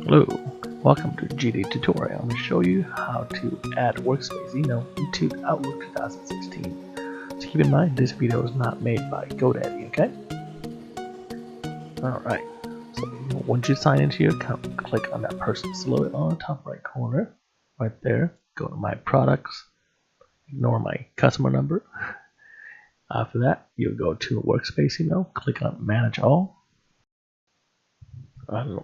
Hello, welcome to GD tutorial. I'm going to show you how to add Workspace email into Outlook 2016. So keep in mind this video is not made by Godaddy, okay? Alright, so once you sign into your account, click on that person silhouette on the top right corner, right there. Go to My Products, ignore my customer number. After that, you'll go to Workspace email, click on Manage All.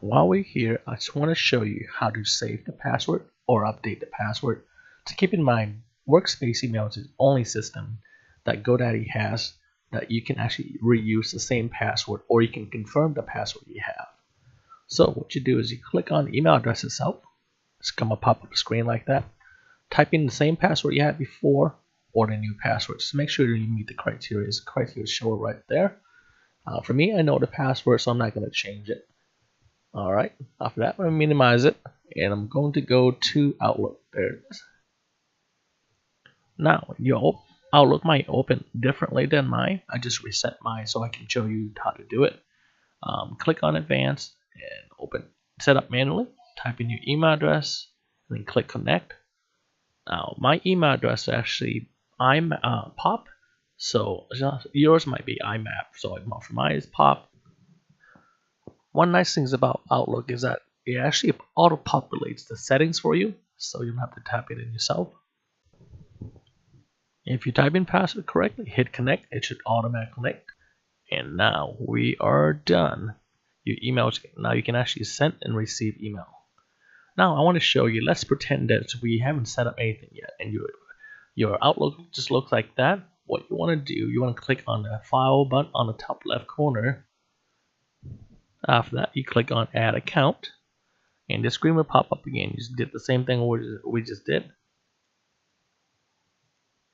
While we're here, I just want to show you how to save the password or update the password. So keep in mind, Workspace email is the only system that Godaddy has that you can actually reuse the same password, or you can confirm the password you have. So what you do is you click on the email address itself. It's come a pop-up screen like that. Type in the same password you had before or the new password. Just make sure you meet the criteria. The criteria show right there. For me, I know the password, so I'm not going to change it. Alright, after that, I'm going to minimize it, and I'm going to go to Outlook. There it is. Now, your Outlook might open differently than mine. I just reset mine so I can show you how to do it. Click on Advanced and open Setup manually. Type in your email address, and then click Connect. Now, my email address is actually IMAP, so yours might be IMAP. So for mine is POP. One nice thing about Outlook is that it actually auto-populates the settings for you, so you don't have to type it in yourself. If you type in password correctly, hit connect, it should automatically connect. And now we are done. Your email, now you can actually send and receive email. Now I want to show you, let's pretend that we haven't set up anything yet, and your Outlook just looks like that. What you want to do, you want to click on the file button on the top left corner. After that, you click on Add Account, and the screen will pop up again. You just did the same thing we just did.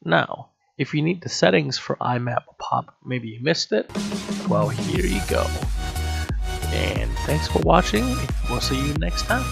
Now, if you need the settings for IMAP or POP, maybe you missed it, well, here you go. And thanks for watching. We'll see you next time.